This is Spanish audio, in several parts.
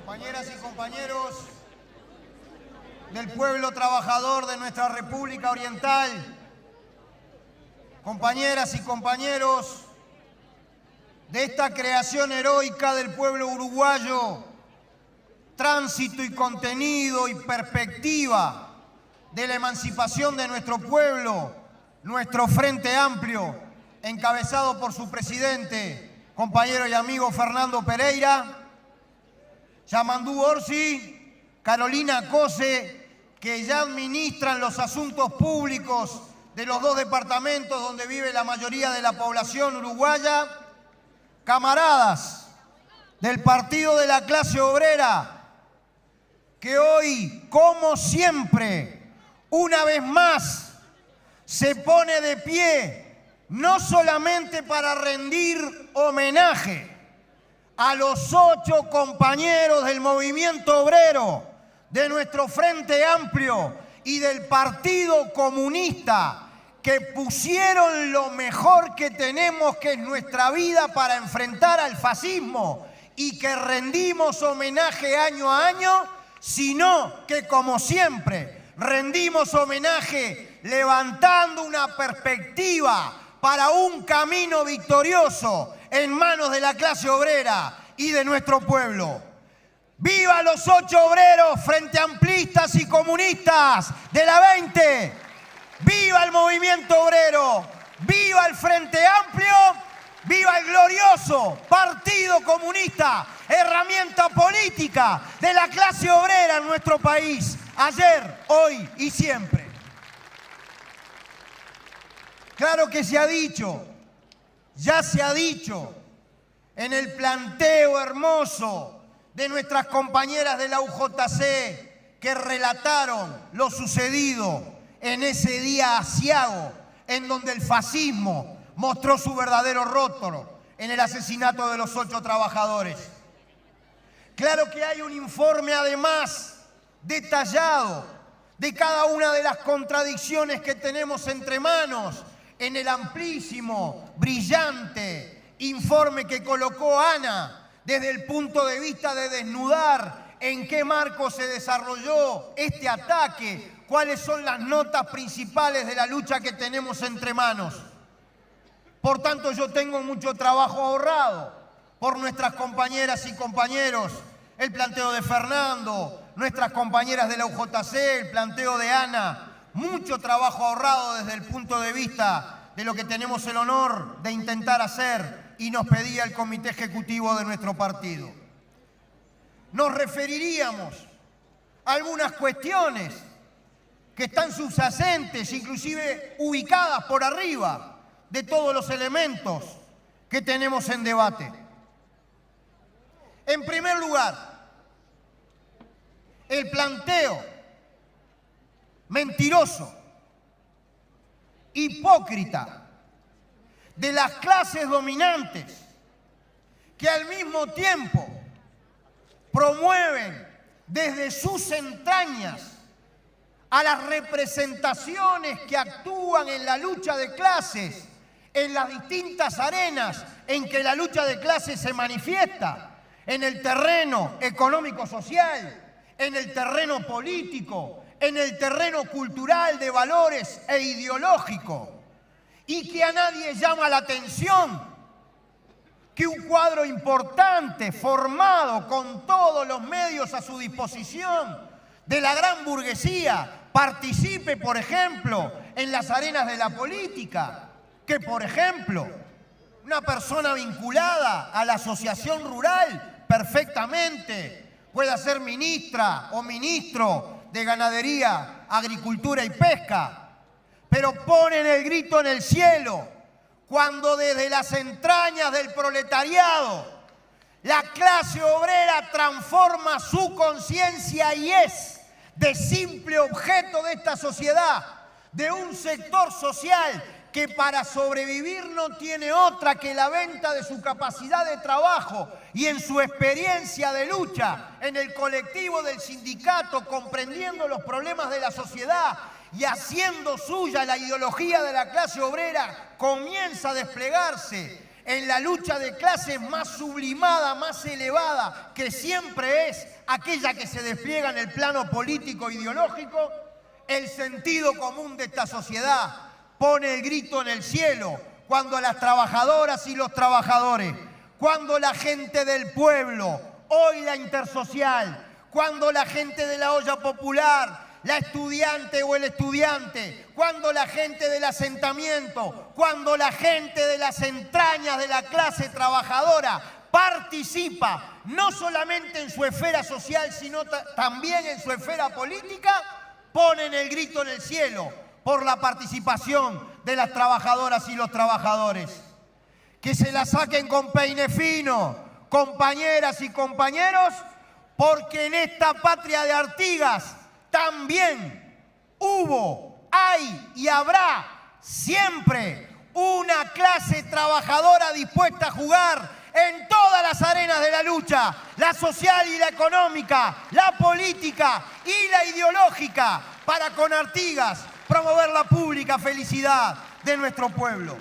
Compañeras y compañeros del pueblo trabajador de nuestra República Oriental, compañeras y compañeros de esta creación heroica del pueblo uruguayo, tránsito y contenido y perspectiva de la emancipación de nuestro pueblo, nuestro Frente Amplio, encabezado por su presidente, compañero y amigo Fernando Pereira, Yamandú Orsi, Carolina Cose, que ya administran los asuntos públicos de los dos departamentos donde vive la mayoría de la población uruguaya, camaradas del Partido de la Clase Obrera, que hoy, como siempre, una vez más, se pone de pie, no solamente para rendir homenaje a los 8 compañeros del movimiento obrero, de nuestro Frente Amplio y del Partido Comunista, que pusieron lo mejor que tenemos, que es nuestra vida, para enfrentar al fascismo y que rendimos homenaje año a año, sino que, como siempre, rendimos homenaje levantando una perspectiva para un camino victorioso en manos de la clase obrera y de nuestro pueblo. ¡Viva los 8 obreros frente amplistas y comunistas de la 20! ¡Viva el movimiento obrero! ¡Viva el Frente Amplio! ¡Viva el glorioso Partido Comunista, herramienta política de la clase obrera en nuestro país, ayer, hoy y siempre! Claro que se ha dicho, ya se ha dicho, en el planteo hermoso de nuestras compañeras de la UJC que relataron lo sucedido en ese día aciago en donde el fascismo mostró su verdadero rostro en el asesinato de los 8 trabajadores. Claro que hay un informe además detallado de cada una de las contradicciones que tenemos entre manos en el amplísimo, brillante informe que colocó Ana desde el punto de vista de desnudar en qué marco se desarrolló este ataque, cuáles son las notas principales de la lucha que tenemos entre manos. Por tanto, yo tengo mucho trabajo ahorrado por nuestras compañeras y compañeros, el planteo de Fernando, nuestras compañeras de la UJC, el planteo de Ana, mucho trabajo ahorrado desde el punto de vista de lo que tenemos el honor de intentar hacer y nos pedía el comité ejecutivo de nuestro partido. Nos referiríamos a algunas cuestiones que están subyacentes, inclusive ubicadas por arriba de todos los elementos que tenemos en debate. En primer lugar, el planteo mentiroso, hipócrita de las clases dominantes que al mismo tiempo promueven desde sus entrañas a las representaciones que actúan en la lucha de clases, en las distintas arenas en que la lucha de clases se manifiesta, en el terreno económico-social, en el terreno político, en el terreno cultural de valores e ideológico, y que a nadie llama la atención que un cuadro importante, formado con todos los medios a su disposición de la gran burguesía, participe, por ejemplo, en las arenas de la política, que, por ejemplo, una persona vinculada a la asociación rural perfectamente pueda ser ministra o ministro de Ganadería, Agricultura y Pesca, pero ponen el grito en el cielo cuando desde las entrañas del proletariado la clase obrera transforma su conciencia y es de simple objeto de esta sociedad, de un sector social que para sobrevivir no tiene otra que la venta de su capacidad de trabajo y en su experiencia de lucha en el colectivo del sindicato, comprendiendo los problemas de la sociedad y haciendo suya la ideología de la clase obrera, comienza a desplegarse en la lucha de clases más sublimada, más elevada, que siempre es aquella que se despliega en el plano político ideológico, el sentido común de esta sociedad pone el grito en el cielo cuando las trabajadoras y los trabajadores, cuando la gente del pueblo, hoy la intersocial, cuando la gente de la olla popular, la estudiante o el estudiante, cuando la gente del asentamiento, cuando la gente de las entrañas de la clase trabajadora participa no solamente en su esfera social, sino también en su esfera política, ponen el grito en el cielo por la participación de las trabajadoras y los trabajadores. Que se la saquen con peine fino, compañeras y compañeros, porque en esta patria de Artigas también hubo, hay y habrá siempre una clase trabajadora dispuesta a jugar en todas las arenas de la lucha, la social y la económica, la política y la ideológica, para con Artigas promover la pública felicidad de nuestro pueblo.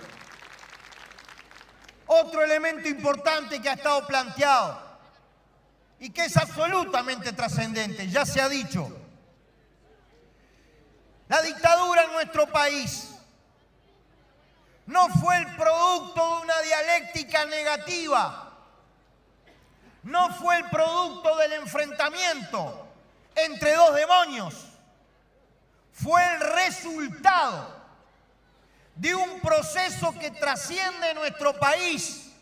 Otro elemento importante que ha estado planteado y que es absolutamente trascendente, ya se ha dicho. La dictadura en nuestro país no fue el producto de una dialéctica negativa, no fue el producto del enfrentamiento entre dos demonios, fue el resultado de un proceso que trasciende nuestro país,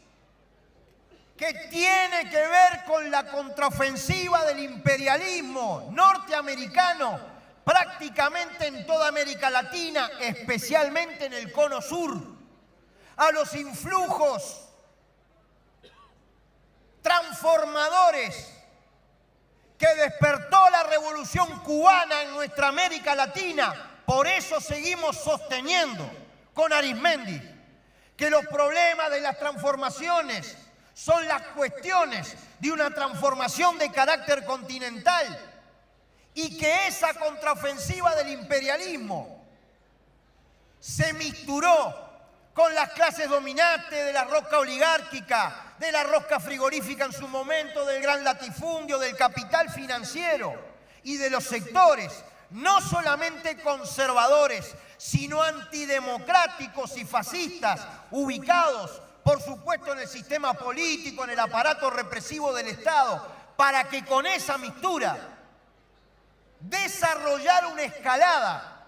que tiene que ver con la contraofensiva del imperialismo norteamericano prácticamente en toda América Latina, especialmente en el cono sur, a los influjos transformadores que despertó la revolución cubana en nuestra América Latina. Por eso seguimos sosteniendo con Arizmendi que los problemas de las transformaciones son las cuestiones de una transformación de carácter continental, y que esa contraofensiva del imperialismo se misturó con las clases dominantes de la rosca oligárquica, de la rosca frigorífica en su momento, del gran latifundio, del capital financiero y de los sectores no solamente conservadores, sino antidemocráticos y fascistas, ubicados, por supuesto, en el sistema político, en el aparato represivo del Estado, para que con esa mixtura desarrollar una escalada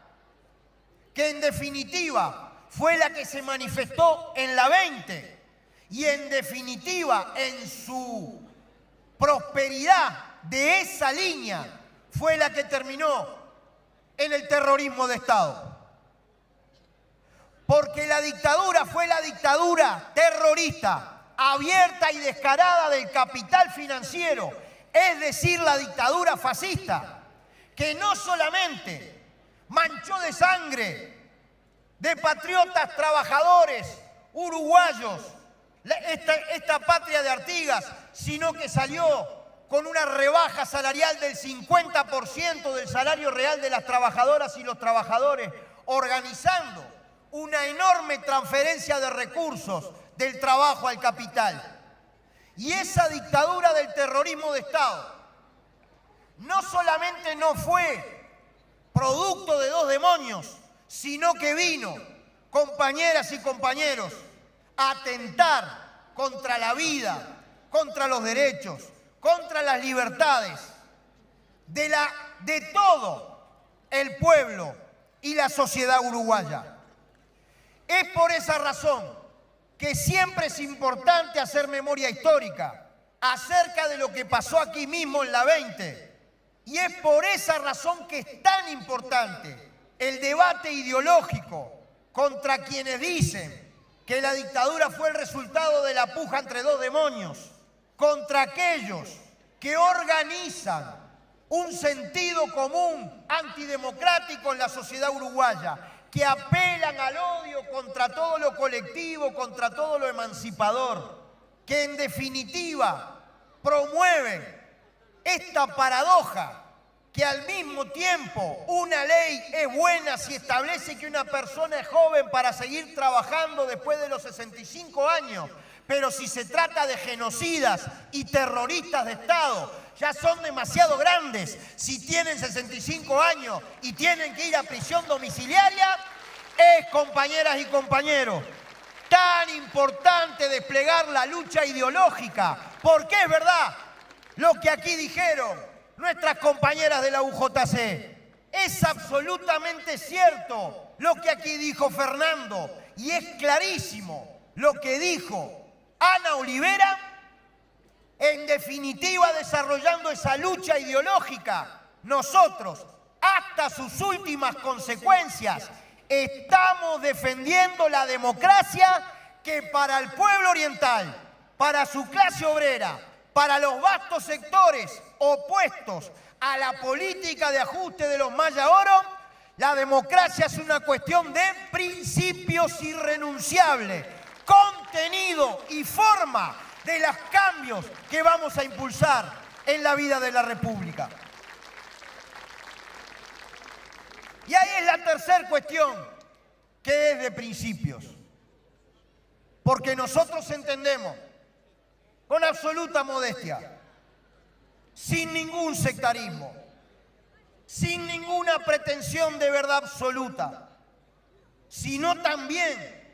que en definitiva fue la que se manifestó en la 20 y en definitiva en su prosperidad de esa línea fue la que terminó en el terrorismo de Estado. Porque la dictadura fue la dictadura terrorista, abierta y descarada del capital financiero, es decir, la dictadura fascista, que no solamente manchó de sangre de patriotas trabajadores uruguayos esta patria de Artigas, sino que salió con una rebaja salarial del 50% del salario real de las trabajadoras y los trabajadores, organizando una enorme transferencia de recursos del trabajo al capital. Y esa dictadura del terrorismo de Estado no solamente no fue producto de dos demonios, sino que vino, compañeras y compañeros, a atentar contra la vida, contra los derechos, contra las libertades de todo el pueblo y la sociedad uruguaya. Es por esa razón que siempre es importante hacer memoria histórica acerca de lo que pasó aquí mismo en la 20. Y es por esa razón que es tan importante el debate ideológico contra quienes dicen que la dictadura fue el resultado de la puja entre dos demonios, contra aquellos que organizan un sentido común antidemocrático en la sociedad uruguaya, que apelan al odio contra todo lo colectivo, contra todo lo emancipador, que en definitiva promueven esta paradoja que al mismo tiempo una ley es buena si establece que una persona es joven para seguir trabajando después de los 65 años, Pero si se trata de genocidas y terroristas de Estado, ya son demasiado grandes. Si tienen 65 años y tienen que ir a prisión domiciliaria, es, compañeras y compañeros, tan importante desplegar la lucha ideológica, porque es verdad lo que aquí dijeron nuestras compañeras de la UJC. Es absolutamente cierto lo que aquí dijo Fernando y es clarísimo lo que dijo Ana Olivera, en definitiva desarrollando esa lucha ideológica. Nosotros, hasta sus últimas consecuencias, estamos defendiendo la democracia que para el pueblo oriental, para su clase obrera, para los vastos sectores opuestos a la política de ajuste de los Maya Oro, la democracia es una cuestión de principios irrenunciables, contenido y forma de los cambios que vamos a impulsar en la vida de la República. Y ahí es la tercera cuestión, que es de principios. Porque nosotros entendemos, con absoluta modestia, sin ningún sectarismo, sin ninguna pretensión de verdad absoluta, sino también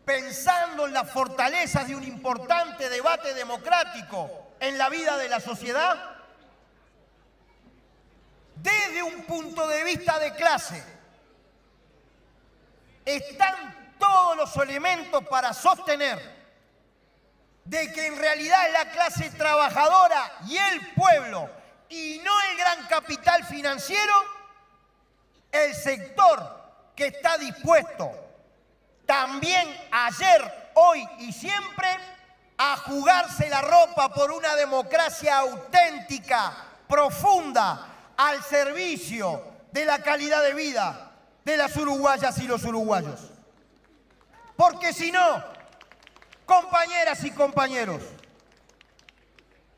pensando en las fortalezas de un importante debate democrático en la vida de la sociedad, desde un punto de vista de clase, están todos los elementos para sostener de que en realidad es la clase trabajadora y el pueblo, y no el gran capital financiero, el sector que está dispuesto también ayer, hoy y siempre a jugarse la ropa por una democracia auténtica, profunda, al servicio de la calidad de vida de las uruguayas y los uruguayos. Porque si no, compañeras y compañeros,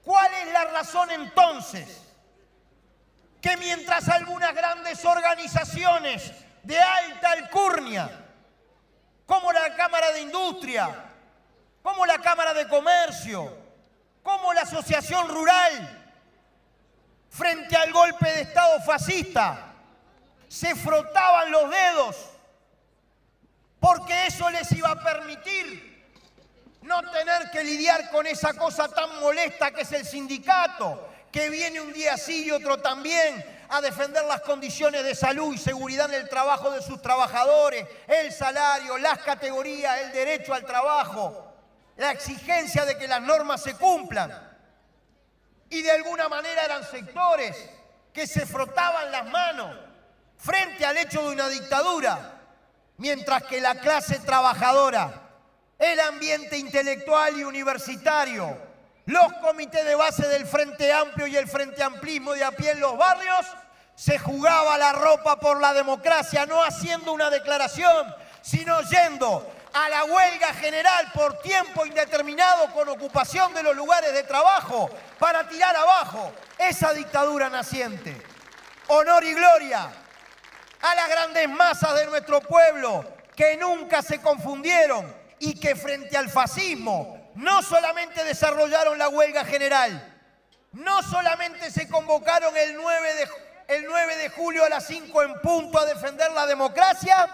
¿cuál es la razón entonces que mientras algunas grandes organizaciones de alta alcurnia, como la Cámara de Industria, como la Cámara de Comercio, como la Asociación Rural, frente al golpe de Estado fascista, se frotaban los dedos porque eso les iba a permitir no tener que lidiar con esa cosa tan molesta que es el sindicato, que viene un día sí y otro también a defender las condiciones de salud y seguridad en el trabajo de sus trabajadores, el salario, las categorías, el derecho al trabajo, la exigencia de que las normas se cumplan. Y de alguna manera eran sectores que se frotaban las manos frente al hecho de una dictadura, mientras que la clase trabajadora, el ambiente intelectual y universitario, los comités de base del Frente Amplio y el Frente Amplismo de a pie en los barrios, se jugaba la ropa por la democracia, no haciendo una declaración, sino yendo a la huelga general por tiempo indeterminado con ocupación de los lugares de trabajo para tirar abajo esa dictadura naciente. Honor y gloria a las grandes masas de nuestro pueblo que nunca se confundieron y que frente al fascismo no solamente desarrollaron la huelga general, no solamente se convocaron el 9 de julio a las 5 en punto a defender la democracia,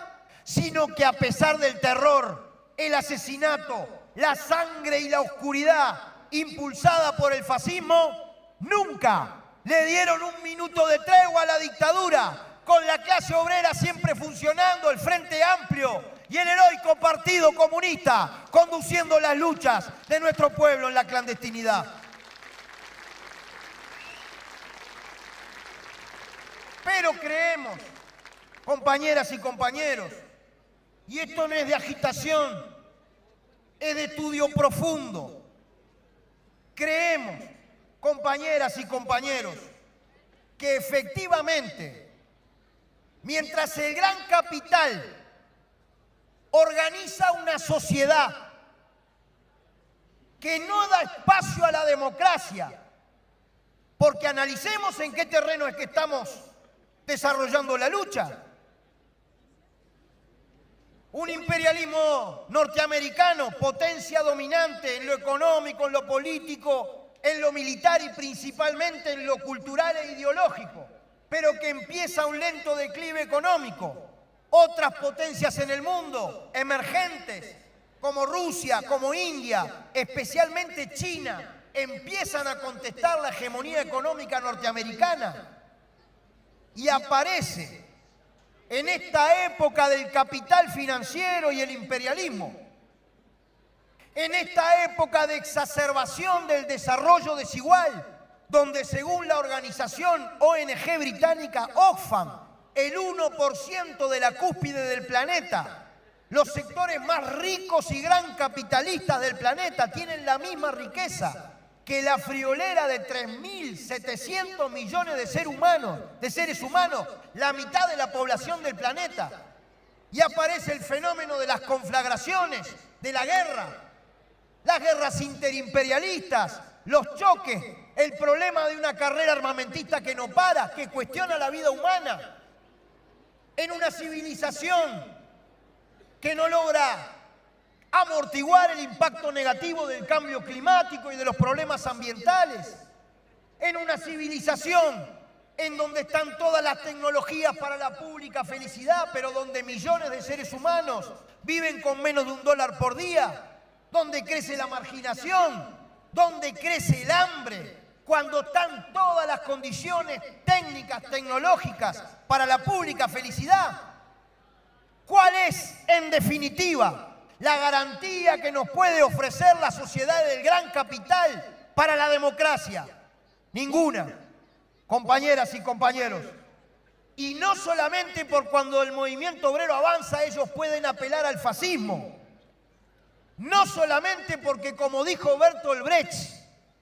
sino que a pesar del terror, el asesinato, la sangre y la oscuridad impulsada por el fascismo, nunca le dieron un minuto de tregua a la dictadura, con la clase obrera siempre funcionando, el Frente Amplio y el heroico Partido Comunista conduciendo las luchas de nuestro pueblo en la clandestinidad. Pero creemos, compañeras y compañeros, y esto no es de agitación, es de estudio profundo, creemos, compañeras y compañeros, que efectivamente, mientras el gran capital organiza una sociedad que no da espacio a la democracia, porque analicemos en qué terreno es que estamos desarrollando la lucha. Un imperialismo norteamericano, potencia dominante en lo económico, en lo político, en lo militar y principalmente en lo cultural e ideológico, pero que empieza un lento declive económico. Otras potencias en el mundo, emergentes, como Rusia, como India, especialmente China, empiezan a contestar la hegemonía económica norteamericana. Y aparece en esta época del capital financiero y el imperialismo, en esta época de exacerbación del desarrollo desigual, donde según la organización ONG británica Oxfam, el 1% de la cúspide del planeta, los sectores más ricos y gran capitalistas del planeta tienen la misma riqueza que la friolera de 3.700 millones de seres humanos, la mitad de la población del planeta. Y aparece el fenómeno de las conflagraciones, de la guerra, las guerras interimperialistas, los choques, el problema de una carrera armamentista que no para, que cuestiona la vida humana, en una civilización que no logra amortiguar el impacto negativo del cambio climático y de los problemas ambientales, en una civilización en donde están todas las tecnologías para la pública felicidad, pero donde millones de seres humanos viven con menos de $1 por día, donde crece la marginación, donde crece el hambre, cuando están todas las condiciones técnicas, tecnológicas para la pública felicidad. ¿Cuál es, en definitiva, la garantía que nos puede ofrecer la sociedad del gran capital para la democracia? Ninguna, compañeras y compañeros. Y no solamente por cuando el movimiento obrero avanza ellos pueden apelar al fascismo. No solamente porque, como dijo Bertolt Brecht,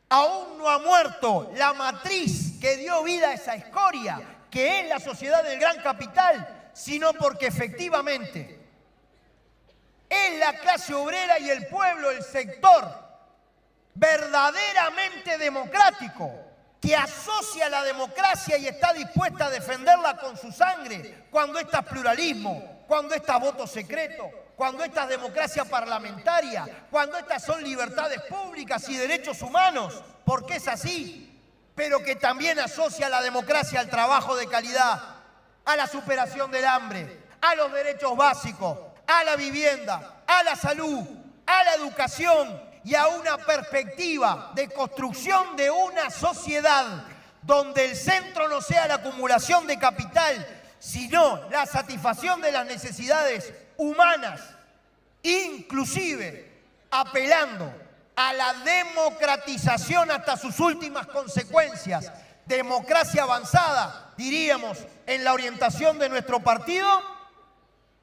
aún no ha muerto la matriz que dio vida a esa escoria, que es la sociedad del gran capital, sino porque efectivamente es la clase obrera y el pueblo, el sector verdaderamente democrático, que asocia la democracia y está dispuesta a defenderla con su sangre, cuando esta es pluralismo, cuando esta es voto secreto, cuando esta es democracia parlamentaria, cuando estas son libertades públicas y derechos humanos, porque es así, pero que también asocia la democracia al trabajo de calidad, a la superación del hambre, a los derechos básicos, a la vivienda, a la salud, a la educación y a una perspectiva de construcción de una sociedad donde el centro no sea la acumulación de capital, sino la satisfacción de las necesidades humanas, inclusive apelando a la democratización hasta sus últimas consecuencias. Democracia avanzada, diríamos, en la orientación de nuestro partido,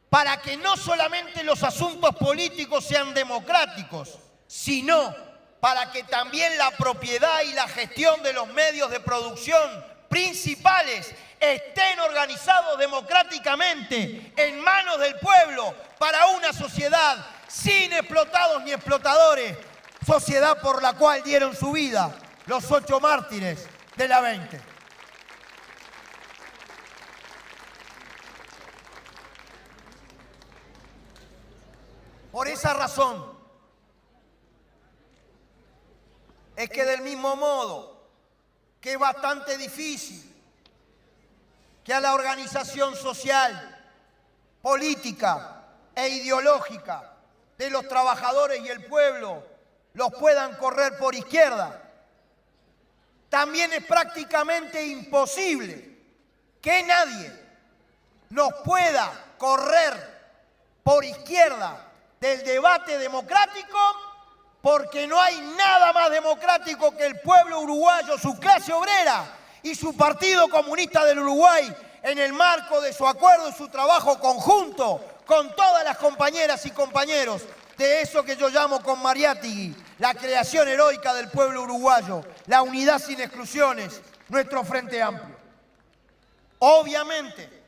para que no solamente los asuntos políticos sean democráticos, sino para que también la propiedad y la gestión de los medios de producción principales estén organizados democráticamente en manos del pueblo para una sociedad sin explotados ni explotadores, sociedad por la cual dieron su vida los 8 mártires de la 20. Por esa razón es que del mismo modo que es bastante difícil que a la organización social, política e ideológica de los trabajadores y el pueblo los puedan correr por izquierda, también es prácticamente imposible que nadie nos pueda correr por izquierda del debate democrático, porque no hay nada más democrático que el pueblo uruguayo, su clase obrera y su Partido Comunista del Uruguay, en el marco de su acuerdo y su trabajo conjunto con todas las compañeras y compañeros de eso que yo llamo con Mariátegui la creación heroica del pueblo uruguayo, la unidad sin exclusiones, nuestro Frente Amplio. Obviamente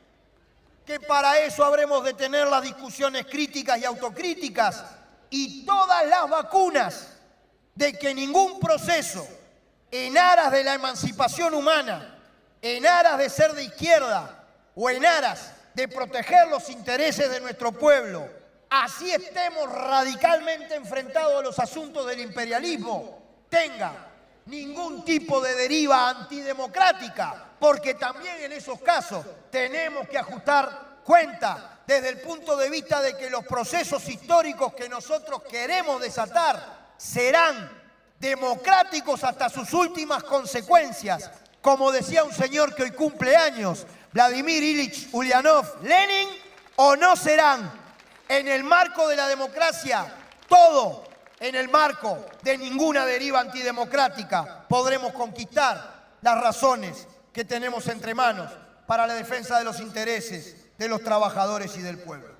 que para eso habremos de tener las discusiones críticas y autocríticas y todas las vacunas de que ningún proceso en aras de la emancipación humana, en aras de ser de izquierda o en aras de proteger los intereses de nuestro pueblo así estemos radicalmente enfrentados a los asuntos del imperialismo, tenga ningún tipo de deriva antidemocrática, porque también en esos casos tenemos que ajustar cuenta desde el punto de vista de que los procesos históricos que nosotros queremos desatar serán democráticos hasta sus últimas consecuencias, como decía un señor que hoy cumple años, Vladimir Ilich Ulyanov Lenin, o no serán en el marco de la democracia, todo en el marco de ninguna deriva antidemocrática podremos conquistar las razones que tenemos entre manos para la defensa de los intereses de los trabajadores y del pueblo.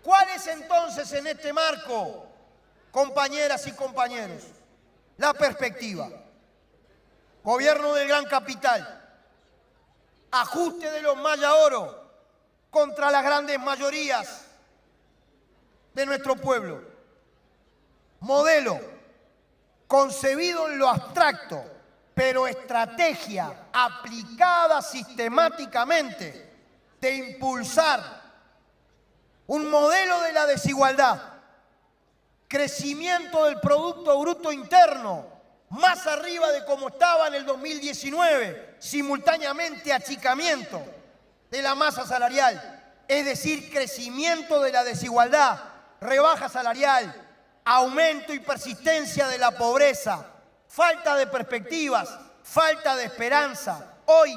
¿Cuál es entonces en este marco, compañeras y compañeros, la perspectiva? Gobierno del gran capital, ajuste de los maya oro contra las grandes mayorías de nuestro pueblo. Modelo concebido en lo abstracto, pero estrategia aplicada sistemáticamente de impulsar un modelo de la desigualdad, crecimiento del Producto Bruto Interno más arriba de como estaba en el 2019, simultáneamente achicamiento de la masa salarial, es decir, crecimiento de la desigualdad, rebaja salarial, aumento y persistencia de la pobreza, falta de perspectivas, falta de esperanza. Hoy,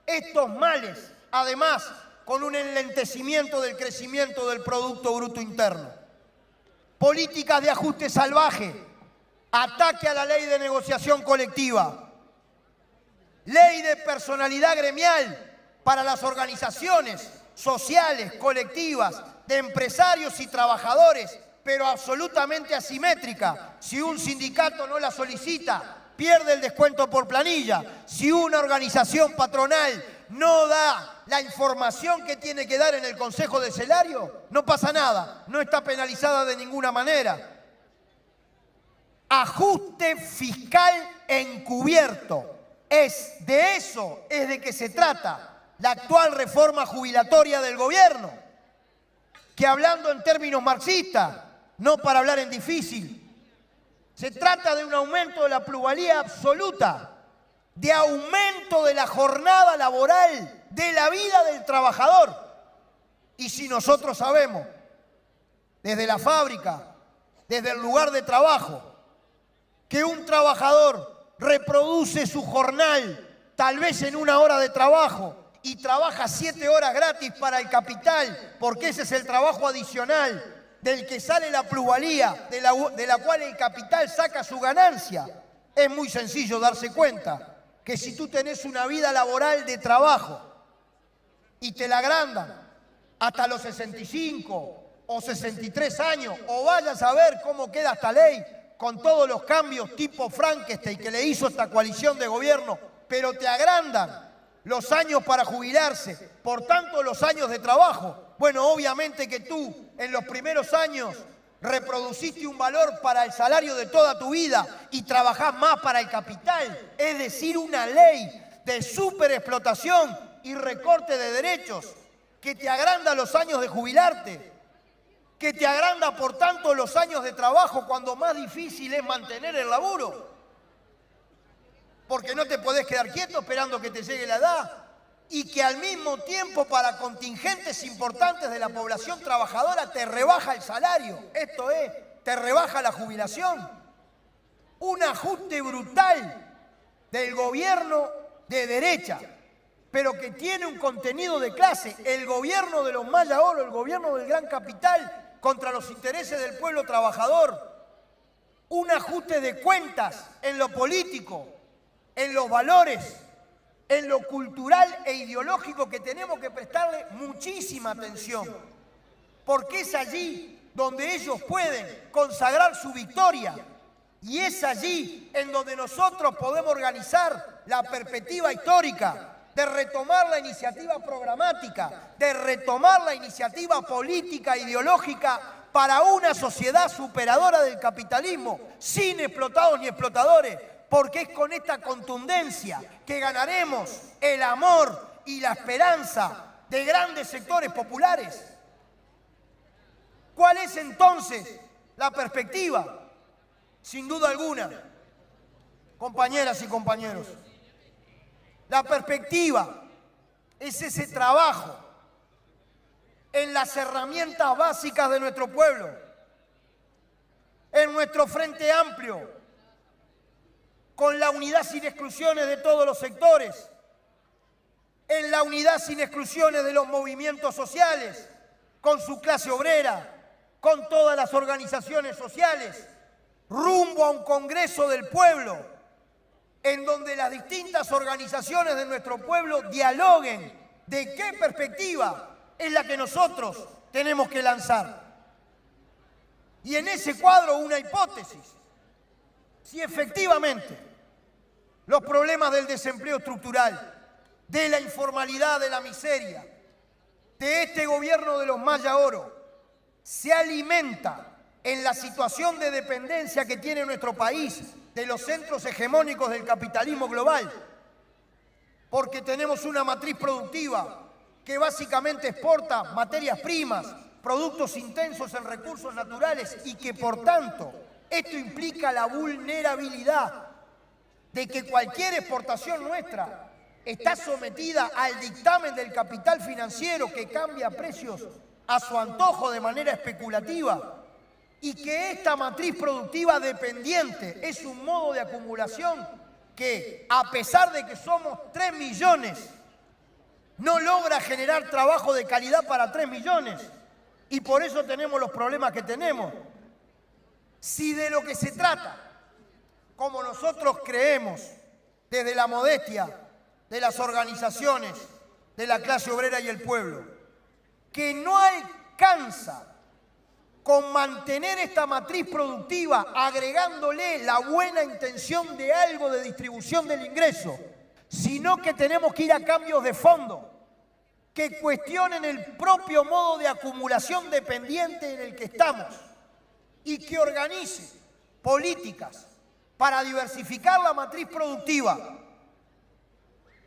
estos males, además, con un enlentecimiento del crecimiento del Producto Bruto Interno. Políticas de ajuste salvaje, ataque a la ley de negociación colectiva, ley de personalidad gremial para las organizaciones sociales, colectivas, de empresarios y trabajadores, pero absolutamente asimétrica. Si un sindicato no la solicita, pierde el descuento por planilla. Si una organización patronal no da la información que tiene que dar en el Consejo de Salario, no pasa nada, no está penalizada de ninguna manera. Ajuste fiscal encubierto. De eso es de que se trata la actual reforma jubilatoria del gobierno, que hablando en términos marxistas, no para hablar en difícil, se trata de un aumento de la plusvalía absoluta, de aumento de la jornada laboral, de la vida del trabajador. Y si nosotros sabemos, desde la fábrica, desde el lugar de trabajo, que un trabajador reproduce su jornal tal vez en 1 hora de trabajo y trabaja 7 horas gratis para el capital, porque ese es el trabajo adicional del que sale la plusvalía, de la cual el capital saca su ganancia. Es muy sencillo darse cuenta que si tú tenés una vida laboral de trabajo y te la agrandan hasta los 65 o 63 años, o vayas a ver cómo queda esta ley con todos los cambios tipo Frankenstein que le hizo esta coalición de gobierno, pero te agrandan los años para jubilarse, por tanto los años de trabajo. Bueno, obviamente que tú en los primeros años reproduciste un valor para el salario de toda tu vida y trabajás más para el capital, es decir, una ley de superexplotación y recorte de derechos que te agranda los años de jubilarte, que te agranda por tanto los años de trabajo cuando más difícil es mantener el laburo, porque no te podés quedar quieto esperando que te llegue la edad, y que al mismo tiempo para contingentes importantes de la población trabajadora te rebaja el salario, esto es, te rebaja la jubilación. Un ajuste brutal del gobierno de derecha, pero que tiene un contenido de clase, el gobierno de los maya oro, el gobierno del gran capital, contra los intereses del pueblo trabajador. Un ajuste de cuentas en lo político, en los valores, en lo cultural e ideológico, que tenemos que prestarle muchísima atención, porque es allí donde ellos pueden consagrar su victoria y es allí en donde nosotros podemos organizar la perspectiva histórica de retomar la iniciativa programática, de retomar la iniciativa política e ideológica para una sociedad superadora del capitalismo, sin explotados ni explotadores, porque es con esta contundencia que ganaremos el amor y la esperanza de grandes sectores populares. ¿Cuál es entonces la perspectiva? Sin duda alguna, compañeras y compañeros, la perspectiva es ese trabajo en las herramientas básicas de nuestro pueblo, en nuestro Frente Amplio, con la unidad sin exclusiones de todos los sectores, en la unidad sin exclusiones de los movimientos sociales, con su clase obrera, con todas las organizaciones sociales, rumbo a un Congreso del Pueblo, en donde las distintas organizaciones de nuestro pueblo dialoguen de qué perspectiva es la que nosotros tenemos que lanzar. Y en ese cuadro una hipótesis: si efectivamente los problemas del desempleo estructural, de la informalidad, de la miseria, de este gobierno de los Maya Oro, se alimenta en la situación de dependencia que tiene nuestro país de los centros hegemónicos del capitalismo global, porque tenemos una matriz productiva que básicamente exporta materias primas, productos intensos en recursos naturales y que por tanto esto implica la vulnerabilidad de que cualquier exportación nuestra está sometida al dictamen del capital financiero que cambia precios a su antojo de manera especulativa, y que esta matriz productiva dependiente es un modo de acumulación que, a pesar de que somos 3 millones, no logra generar trabajo de calidad para 3 millones. Y por eso tenemos los problemas que tenemos. Si de lo que se trata, como nosotros creemos, desde la modestia de las organizaciones de la clase obrera y el pueblo, que no alcanza con mantener esta matriz productiva, agregándole la buena intención de algo de distribución del ingreso, sino que tenemos que ir a cambios de fondo, que cuestionen el propio modo de acumulación dependiente en el que estamos y que organice políticas para diversificar la matriz productiva,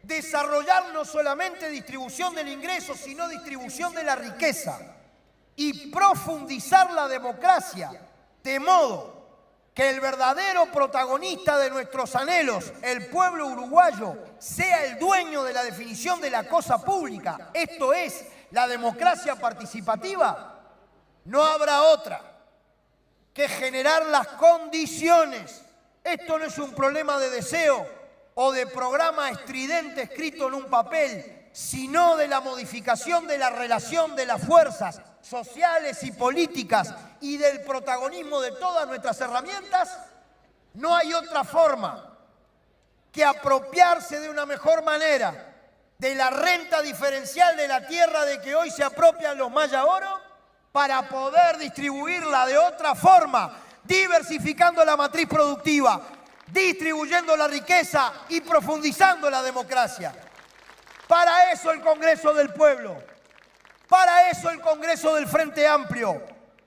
desarrollar no solamente distribución del ingreso, sino distribución de la riqueza, y profundizar la democracia, de modo que el verdadero protagonista de nuestros anhelos, el pueblo uruguayo, sea el dueño de la definición de la cosa pública, esto es, la democracia participativa. No habrá otra que generar las condiciones. Esto no es un problema de deseo o de programa estridente escrito en un papel, sino de la modificación de la relación de las fuerzas sociales y políticas y del protagonismo de todas nuestras herramientas. No hay otra forma que apropiarse de una mejor manera de la renta diferencial de la tierra de que hoy se apropian los Maya Oro, para poder distribuirla de otra forma, diversificando la matriz productiva, distribuyendo la riqueza y profundizando la democracia. Para eso el Congreso del Pueblo, para eso el Congreso del Frente Amplio,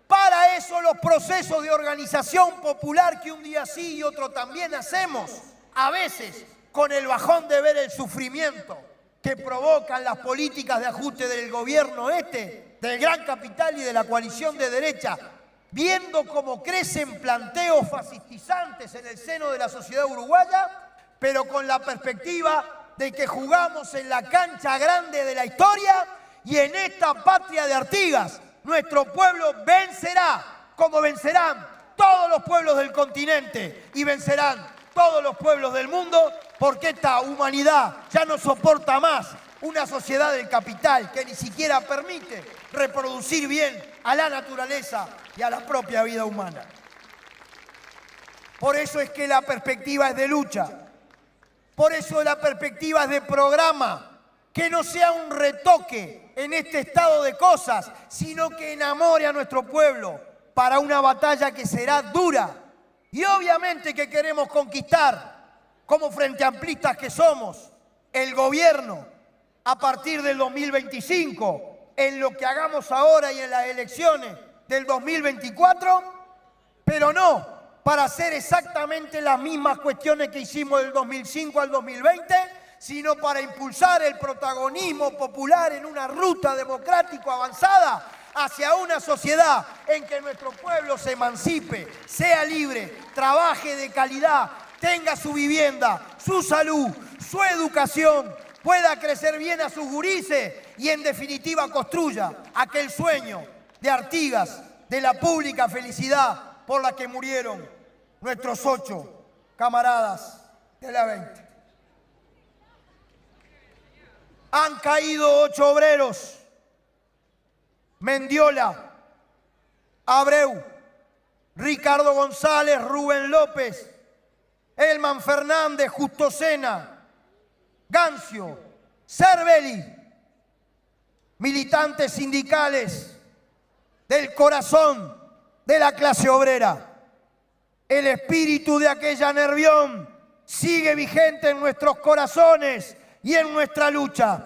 para eso los procesos de organización popular que un día sí y otro también hacemos, a veces con el bajón de ver el sufrimiento que provocan las políticas de ajuste del gobierno del gran capital y de la coalición de derecha, viendo cómo crecen planteos fascistizantes en el seno de la sociedad uruguaya, pero con la perspectiva de que jugamos en la cancha grande de la historia y en esta patria de Artigas nuestro pueblo vencerá, como vencerán todos los pueblos del continente y vencerán todos los pueblos del mundo, porque esta humanidad ya no soporta más una sociedad del capital que ni siquiera permite reproducir bien a la naturaleza y a la propia vida humana. Por eso es que la perspectiva es de lucha, por eso la perspectiva es de programa, que no sea un retoque en este estado de cosas, sino que enamore a nuestro pueblo para una batalla que será dura. Y obviamente que queremos conquistar, como frente amplistas que somos, el gobierno a partir del 2025, en lo que hagamos ahora y en las elecciones del 2024, pero no para hacer exactamente las mismas cuestiones que hicimos del 2005 al 2020, sino para impulsar el protagonismo popular en una ruta democrático avanzada hacia una sociedad en que nuestro pueblo se emancipe, sea libre, trabaje de calidad, tenga su vivienda, su salud, su educación, pueda crecer bien a sus gurises y en definitiva construya aquel sueño de Artigas, de la pública felicidad por la que murieron nuestros 8 camaradas de la 20. Han caído 8 obreros: Mendiola, Abreu, Ricardo González, Rubén López, Elman Fernández, Justo Sena, Gancio, Cervelli, militantes sindicales del corazón de la clase obrera. El espíritu de aquella Nervión sigue vigente en nuestros corazones y en nuestra lucha.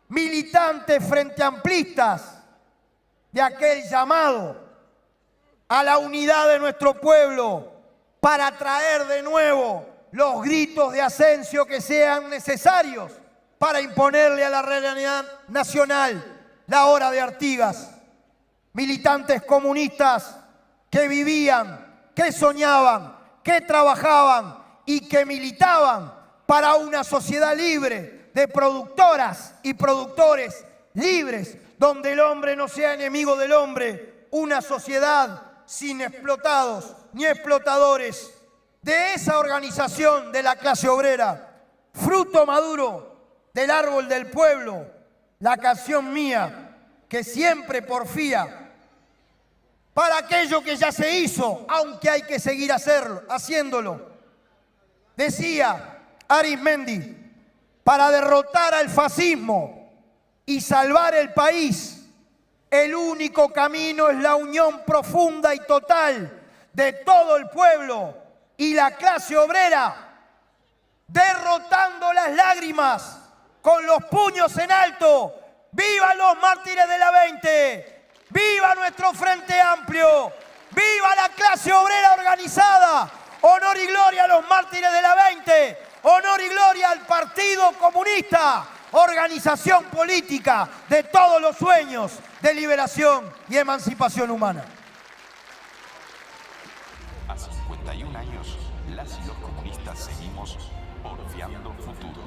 Militantes frente amplistas de aquel llamado a la unidad de nuestro pueblo para traer de nuevo los gritos de Asensio que sean necesarios para imponerle a la realidad nacional la hora de Artigas. Militantes comunistas que vivían, que soñaban, que trabajaban y que militaban para una sociedad libre de productoras y productores libres, donde el hombre no sea enemigo del hombre, una sociedad sin explotados ni explotadores. De esa organización de la clase obrera, fruto maduro del árbol del pueblo, la canción mía, que siempre porfía para aquello que ya se hizo, aunque hay que seguir haciéndolo. Decía Arismendi: para derrotar al fascismo y salvar el país, el único camino es la unión profunda y total de todo el pueblo y la clase obrera, derrotando las lágrimas con los puños en alto. ¡Viva los mártires de la 20! ¡Viva nuestro Frente Amplio! ¡Viva la clase obrera organizada! ¡Honor y gloria a los mártires de la 20! ¡Honor y gloria al Partido Comunista! Organización política de todos los sueños de liberación y emancipación humana. A 51 años, las y los comunistas seguimos porfiando futuro.